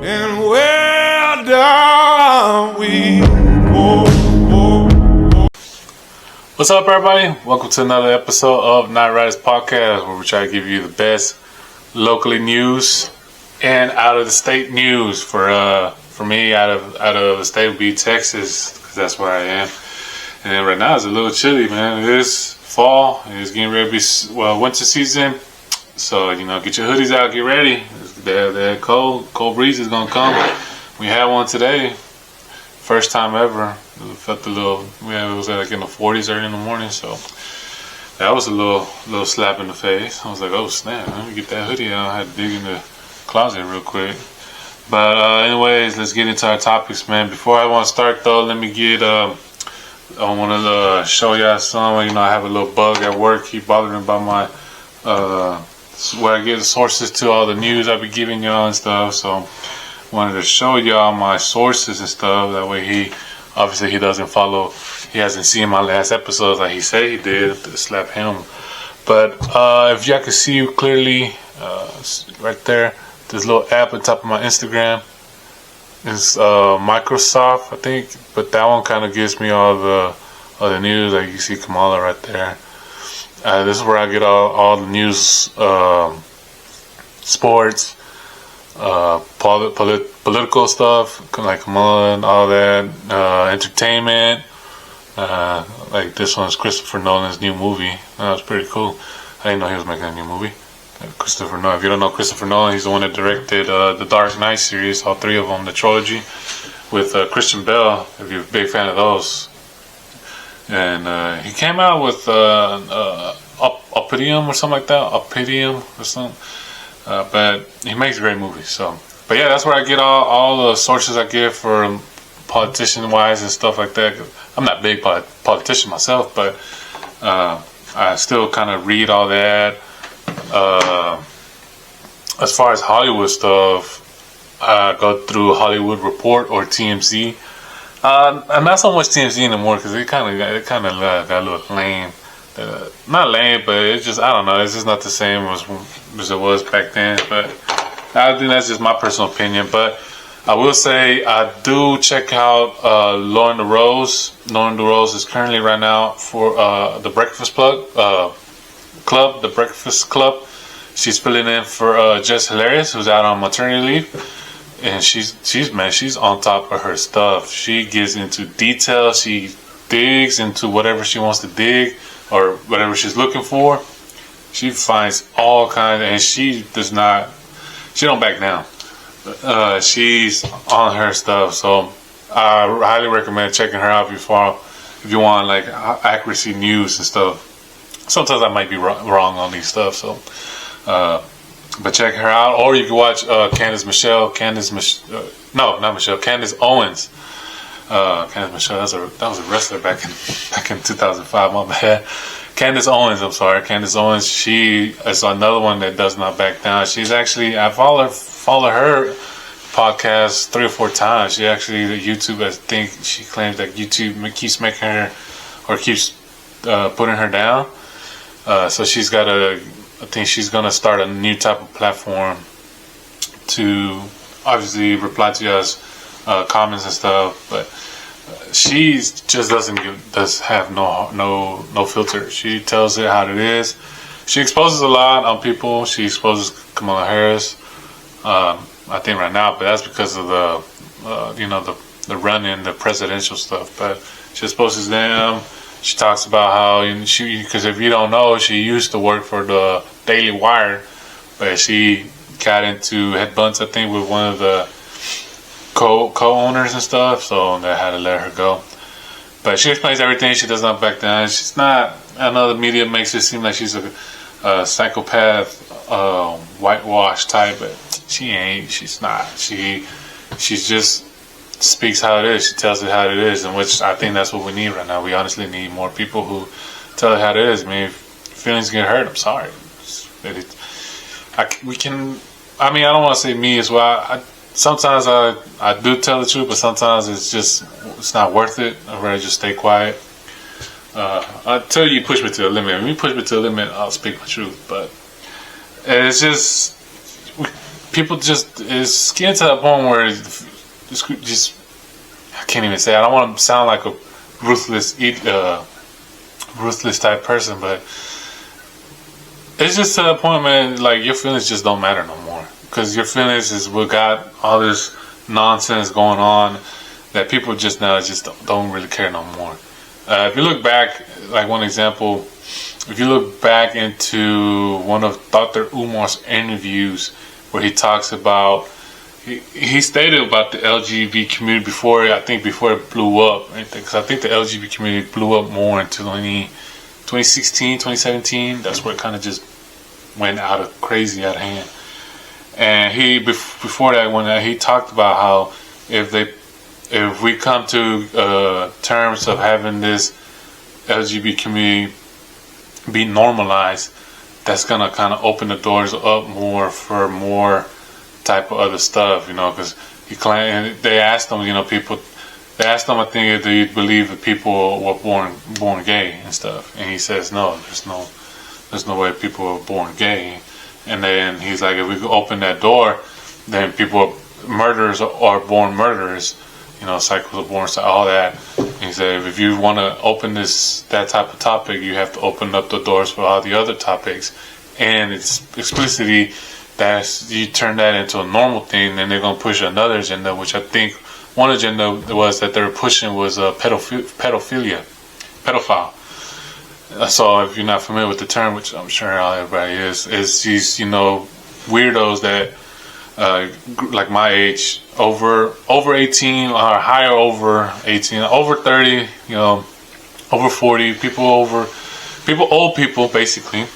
and where down we go. What's up, everybody? Welcome to another episode of Night Riders Podcast, where we try to give you the best locally news and out of the state news. For me, out of the state would be Texas, because that's where I am. And then right now it's a little chilly, man. It is fall. It's getting ready to be winter season. So get your hoodies out, get ready. The cold breeze is gonna come. We had one today, first time ever. It felt a little. It was like in the 40s early in the morning, so that was a little slap in the face. I was like, oh snap! Let me get that hoodie out. I had to dig in the closet real quick. But anyways, let's get into our topics, man. Before I want to start though, let me get. I want to show y'all some. I have a little bug at work. Keep bothering about my where I get the sources to all the news I be giving y'all and stuff. So wanted to show y'all my sources and stuff. That way he doesn't follow. He hasn't seen my last episodes like he said he did. To slap him. But if y'all can see clearly, right there, this little app on top of my Instagram is Microsoft, I think. But that one kind of gives me all the news. Like you see Kamala right there. This is where I get all the news, sports, political stuff, like Kamala and all that, entertainment. Like this one's Christopher Nolan's new movie. That was pretty cool. I didn't know he was making a new movie. Christopher Nolan. If you don't know Christopher Nolan, he's the one that directed the Dark Knight series, all three of them, the trilogy, with Christian Bale. If you're a big fan of those. And he came out with Opidium or something like that. Opidium or something. But he makes great movies. So, but yeah, that's where I get all the sources I get for politician-wise and stuff like that. I'm not a big politician myself, but I still kind of read all that. As far as Hollywood stuff, I go through Hollywood Report or TMZ. And not so much TMZ anymore because it kind of got a little lame. Not lame, but it's just, I don't know. It's just not the same as it was back then. But I think that's just my personal opinion. But I will say I do check out Lauren DeRose. Lauren DeRose is currently right now for the Breakfast Club. The Breakfast Club. She's filling in for Jess Hilarious, who's out on maternity leave. And she's on top of her stuff. She gets into detail. She digs into whatever she wants to dig or whatever she's looking for. She finds all kinds, and she don't back down. She's on her stuff. So I highly recommend checking her out if you want like accuracy news and stuff. Sometimes I might be wrong on these stuff. So. But check her out, or you can watch Candace Owens. Candace Michelle, that was a wrestler back in 2005. My bad. Candace Owens, I'm sorry. Candace Owens. She is another one that does not back down. She's actually, I follow her podcast 3 or 4 times. She actually, YouTube, I think she claims that YouTube keeps making her or keeps putting her down. So she's got I think she's going to start a new type of platform to obviously reply to y'all's comments and stuff, but she just does have no filter. She tells it how it is. She exposes a lot on people. She exposes Kamala Harris, I think right now, but that's because of the run-in, the presidential stuff. But she exposes them. She talks about how because if you don't know, she used to work for the Daily Wire, but she got into headbutts, I think, with one of the co-owners and stuff, so they had to let her go. But she explains everything. She does not back down. She's not. I know the media makes it seem like she's a psychopath, whitewash type, but she ain't. She's not. She's just speaks how it is. She tells it how it is, and which I think that's what we need right now. We honestly need more people who tell it how it is. I mean, if feelings get hurt, I'm sorry. I don't want to say me as well. Sometimes I do tell the truth, but sometimes it's not worth it. I'd rather just stay quiet. Until you push me to the limit. When you push me to the limit, I'll speak my truth. But it's just people it's getting to that point where it's just I can't even say it. I don't want to sound like a ruthless type person, but it's just to the point, man. Like your feelings just don't matter no more, because your feelings is what got all this nonsense going on that people just now just don't really care no more. If you look back, like one example, if you look back into one of Dr. Umar's interviews where he talks about, he stated about the LGBT community before it blew up, because I think the LGBT community blew up more in 2016, 2017. That's where it kind of just went crazy out of hand. And before that, when he talked about how if we come to terms of having this LGBT community be normalized, that's gonna kind of open the doors up more for more type of other stuff, because he claimed, they asked him, they asked him, I think, do you believe that people were born gay and stuff, and he says no, there's no way people are born gay. And then he's like, if we could open that door, then murderers are born murderers, cycles are born, so all that. And he said, if you want to open that type of topic, you have to open up the doors for all the other topics. And it's explicitly that you turn that into a normal thing, and they're going to push another agenda, which I think one agenda was that they're pushing was pedophile. So if you're not familiar with the term, which I'm sure everybody is these weirdos that like my age, over 18 or higher, over 18, over 30, over 40, old people basically,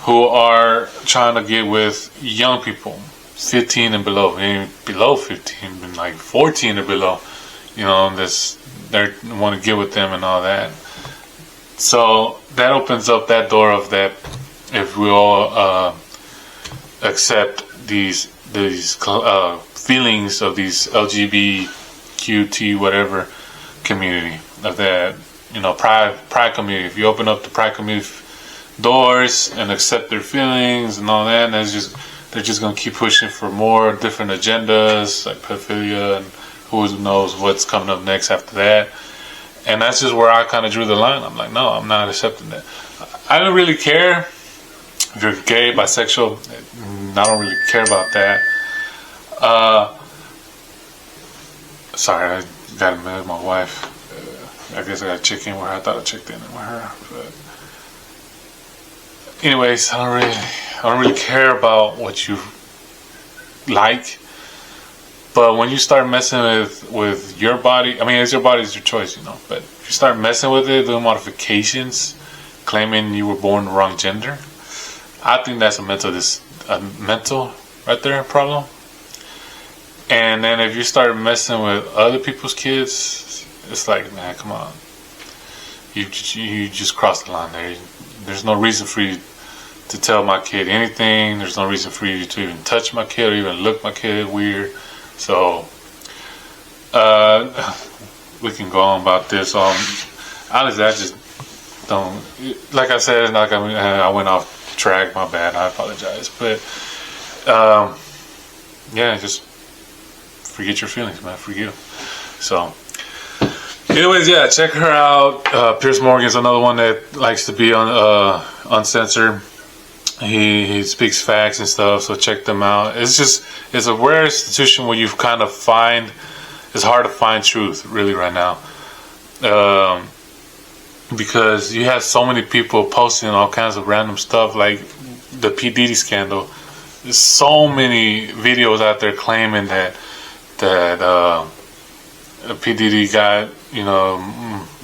who are trying to get with young people, 15 and below, and below 15, like 14 or below, they want to get with them and all that. So that opens up that door of that, if we all accept these feelings of these LGBTQT whatever community, of that pride community. If you open up the pride community doors and accept their feelings and all that, and they're just gonna keep pushing for more different agendas like pedophilia, and who knows what's coming up next after that. And that's just where I kind of drew the line. I'm like, no, I'm not accepting that. I don't really care if you're gay, bisexual. I don't really care about that. Sorry, I got a minute with my wife. I guess I got to check in with her. I thought I checked in with her. But anyways, I don't really care about what you like. But when you start messing with your body, I mean, it's your body, it's your choice, But if you start messing with it, doing modifications, claiming you were born the wrong gender, I think that's a mental right there problem. And then if you start messing with other people's kids, it's like, man, come on, you just crossed the line there. There's no reason for you to tell my kid anything. There's no reason for you to even touch my kid or even look my kid weird. So we can go on about this. Honestly, I just don't. Like I said, I went off track. My bad. I apologize. But yeah, just forget your feelings, man. Forget them. So, anyways, yeah, check her out. Piers Morgan's another one that likes to be on uncensored. He speaks facts and stuff, so check them out. It's a rare institution where you kind of it's hard to find truth really right now, because you have so many people posting all kinds of random stuff, like the P. Diddy scandal. There's so many videos out there claiming that P. Diddy got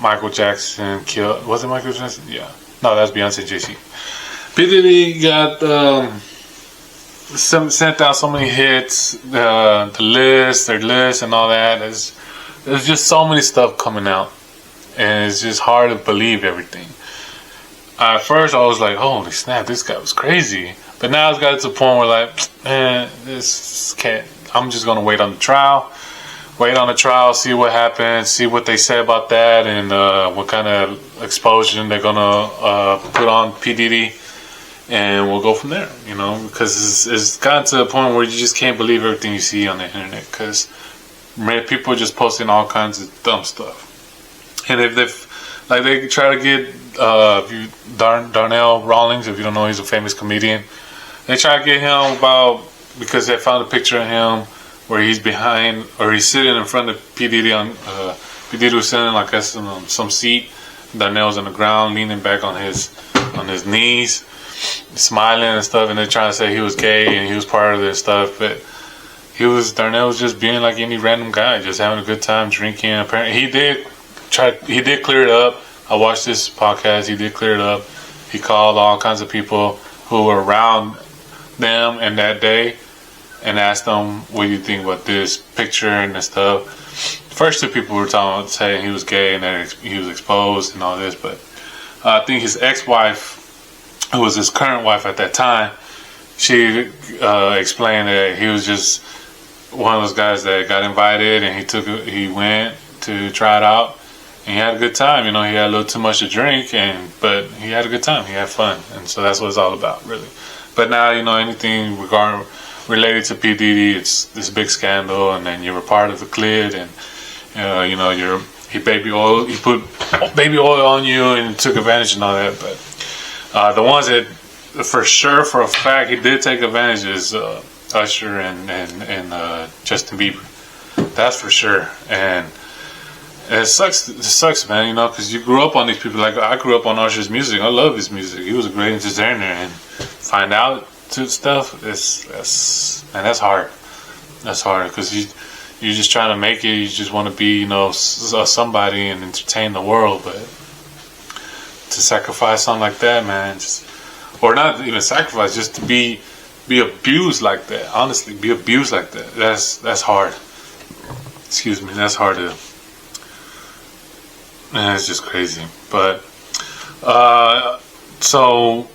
Michael Jackson killed. Was it Michael Jackson? Yeah. No, that's Beyonce, Jay-Z. P. Diddy got sent out so many hits, their list and all that. There's just so many stuff coming out, and it's just hard to believe everything. At first I was like, holy snap, this guy was crazy. But now it's got to the point where, like, man, this can't. I'm just gonna wait on the trial, see what happens, see what they say about that, and what kind of exposure they're gonna put on P. Diddy. and we'll go from there. You know, because it's gotten to the point where you just can't believe everything you see on the internet, because people are just posting all kinds of dumb stuff. And if they try to get Darnell Rawlings, if you don't know, he's a famous comedian. They try to get him because they found a picture of him where he's behind, or he's sitting in front of P Diddy P Diddy was sitting like us on some seat. Darnell's on the ground, leaning back on his knees, smiling and stuff. And they're trying to say he was gay and he was part of this stuff, but Darnell was just being like any random guy, just having a good time drinking. Apparently, he did clear it up. I watched this podcast. He did clear it up. He called all kinds of people who were around them in that day and asked them, "What do you think about this picture and this stuff?" The first two people were saying he was gay and that he was exposed and all this, but I think his ex-wife, who was his current wife at that time, she explained that he was just one of those guys that got invited and he went to try it out. And he had a good time. You know, he had a little too much to drink, but he had a good time. He had fun, and so that's what it's all about, really. But now, you know, anything related to P Diddy, it's this big scandal, and then you were part of the clit, and you know, he put baby oil on you and took advantage and all that. But the ones that for sure, for a fact, he did take advantage is Usher and Justin Bieber. That's for sure. And it sucks, man, you know, because you grew up on these people. Like, I grew up on Usher's music. I love his music. He was a great entertainer, and find out to stuff, that's hard. That's hard, because you're just trying to make it. You just want to be, you know, somebody and entertain the world, but to sacrifice something like that, man, or not even sacrifice, just to be abused like that. Honestly, be abused like that. That's hard. Excuse me. That's hard to. Man, it's just crazy. But so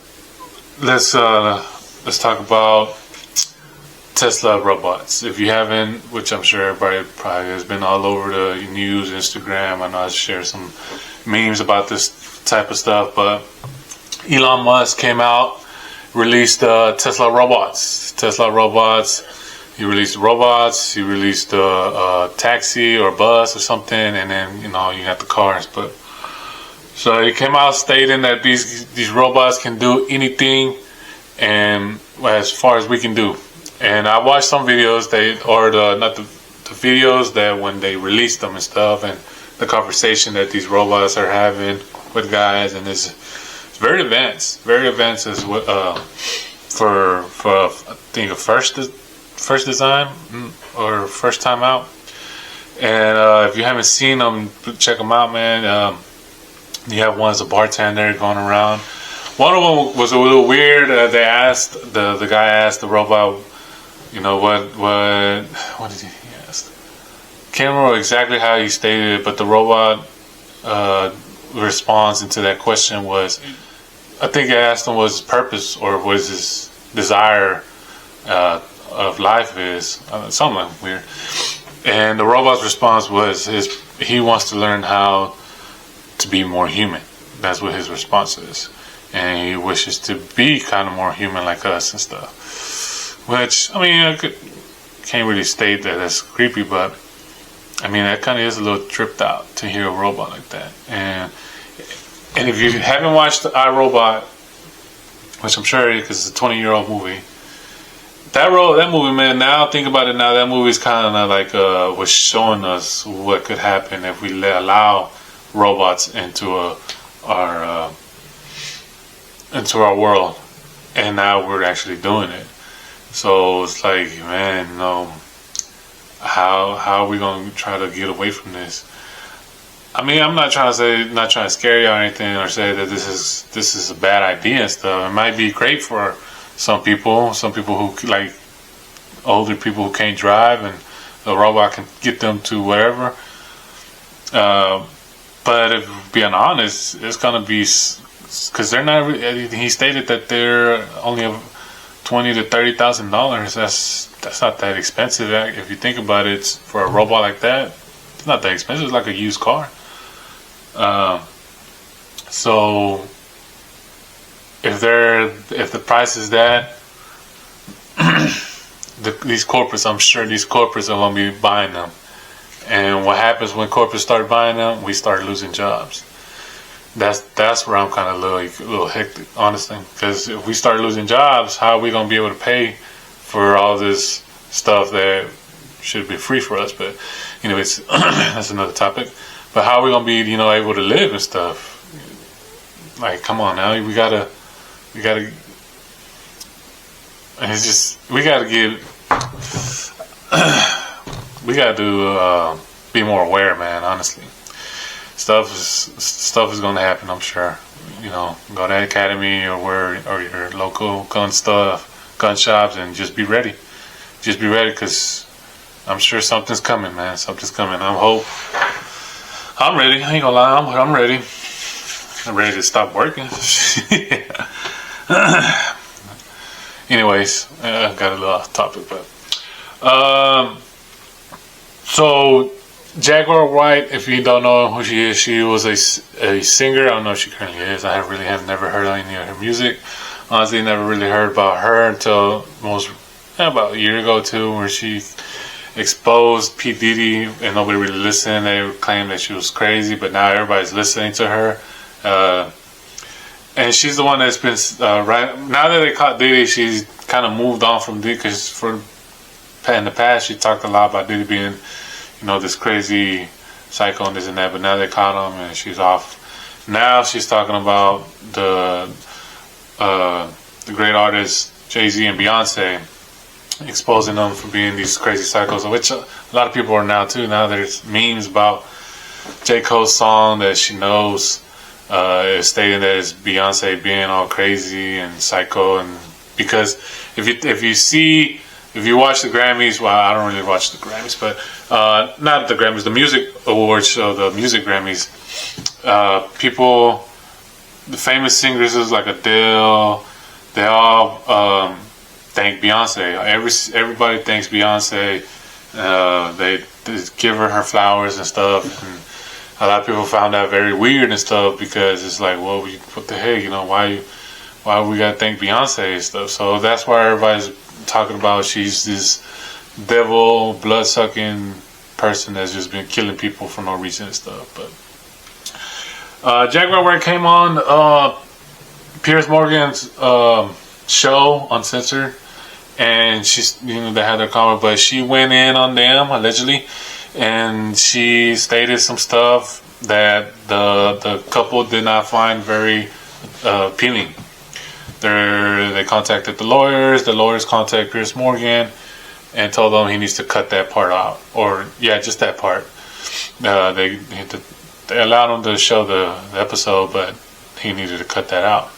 let's talk about Tesla robots. If you haven't, which I'm sure everybody probably has been all over the news, Instagram. I know I share some memes about this type of stuff, but Elon Musk came out, released Tesla robots. He released robots. He released a taxi or bus or something, and then, you know, you got the cars. But so he came out stating that these robots can do anything, and as far as we can do. And I watched some videos. The videos that when they released them and stuff, and the conversation that these robots are having with guys, and it's very advanced. Very advanced as for I think a first design or first time out. And if you haven't seen them, check them out, man. You have one as a bartender going around. One of them was a little weird. They asked the guy asked the robot, you know, what did he ask? Can't remember exactly how he stated it, but the robot response into that question was, I think I asked him what his purpose or what his desire of life is, something like weird. And the robot's response was he wants to learn how to be more human. That's what his response is. And he wishes to be kind of more human like us and stuff. Which, I mean, I can't really state that that's creepy, but I mean, that kind of is a little tripped out to hear a robot like that. And if you haven't watched iRobot, which I'm sure because it's a 20-year-old movie, that movie, man, now think about it now, that movie's kind of like was showing us what could happen if we allow robots into our world, and now we're actually doing it. So it's like, man, you know, how are we gonna try to get away from this? I mean, I'm not trying to scare you or anything, or say that this is a bad idea and stuff. It might be great for some people who, like older people who can't drive, and the robot can get them to wherever. But if being honest, it's gonna be, because they're not. He stated that they're only $20,000 to $30,000. That's not that expensive. If you think about it, for a robot like that, it's not that expensive. It's like a used car. So if the price is that, these corporates, I'm sure these corporates are gonna be buying them. And what happens when corporates start buying them? We start losing jobs. That's where I'm kind of a little hectic, honestly. Because if we start losing jobs, how are we gonna be able to pay for all this stuff that should be free for us? But anyways, that's another topic. But how are we gonna be, able to live and stuff? Like, come on now, we gotta. And it's just we gotta be more aware, man. Honestly, stuff is gonna happen. I'm sure. Go to the academy or your local gun shops, and just be ready. Just be ready, because I'm sure something's coming, man. Something's coming. I'm ready. I ain't gonna lie. I'm ready. I'm ready to stop working. Anyways, I got a little off topic, but so Jaguar White, if you don't know who she is, she was a singer. I don't know if she currently is. I have never heard any of her music. Honestly, never really heard about her until about a year ago too, where she exposed P. Diddy and nobody really listened. They claimed that she was crazy, but now everybody's listening to her. And she's the one that's been right now that they caught Diddy. She's kind of moved on from Diddy, because in the past she talked a lot about Diddy being, this crazy psycho and this and that. But now they caught him and she's off. Now she's talking about the great artists Jay-Z and Beyonce, exposing them for being these crazy psychos, which a lot of people are now too. Now there's memes about J. Cole's song that she knows. Stating that it's Beyonce being all crazy and psycho, and because if you watch the Grammys, well, I don't really watch the Grammys, but not the Grammys, the music awards show, the music Grammys. The famous singers like Adele, they all thank Beyonce. Everybody thanks Beyonce. They give her flowers and stuff. And a lot of people found that very weird and stuff, because it's like, well, what the heck, why we gotta thank Beyonce and stuff. So that's why everybody's talking about she's this devil, blood-sucking person that's just been killing people for no reason and stuff. But Jaguar White came on Piers Morgan's show, Uncensored, and she's, they had their comment, but she went in on them allegedly. And she stated some stuff that the couple did not find very appealing. They contacted the lawyers. The lawyers contacted Piers Morgan and told them he needs to cut that part out, or just that part. They allowed him to show the episode, but he needed to cut that out.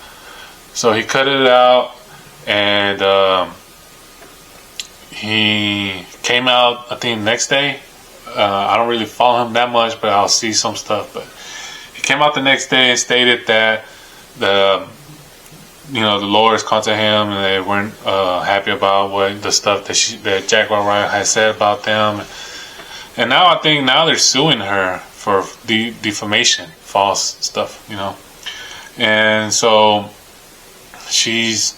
So he cut it out, and he came out, I think, next day. I don't really follow him that much, but I'll see some stuff. But he came out the next day and stated that the lawyers contacted him and they weren't happy about what the stuff that Jaguar White had said about them. And now I think they're suing her for defamation, false stuff, And so she's,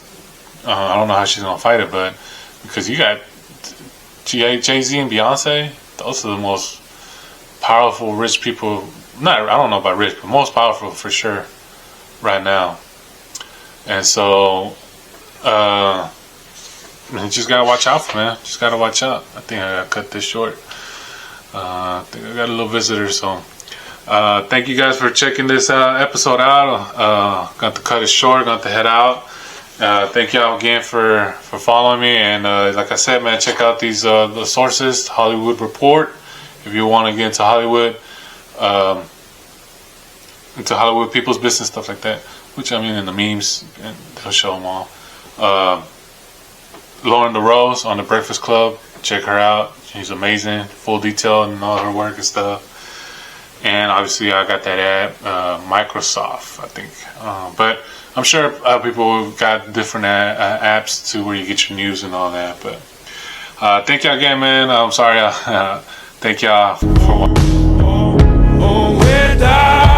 I don't know how she's gonna fight it, but because you got Jay-Z and Beyonce. Those are the most powerful, rich people. I don't know about rich, but most powerful for sure right now. And so, you just gotta watch out for, man. Just gotta watch out. I think I gotta cut this short. I think I got a little visitor, so thank you guys for checking this episode out. Got to cut it short. Got to head out. Thank y'all again for following me, and like I said, man, check out these the sources, Hollywood Report, if you want to get into Hollywood people's business, stuff like that, which I mean in the memes, and they'll show them all. Lauren DeRose on The Breakfast Club, check her out, she's amazing, full detail and all her work and stuff. And obviously I got that app, Microsoft, I think, but I'm sure people got different apps to where you get your news and all that. But thank y'all again, man. I'm sorry. Thank y'all for watching.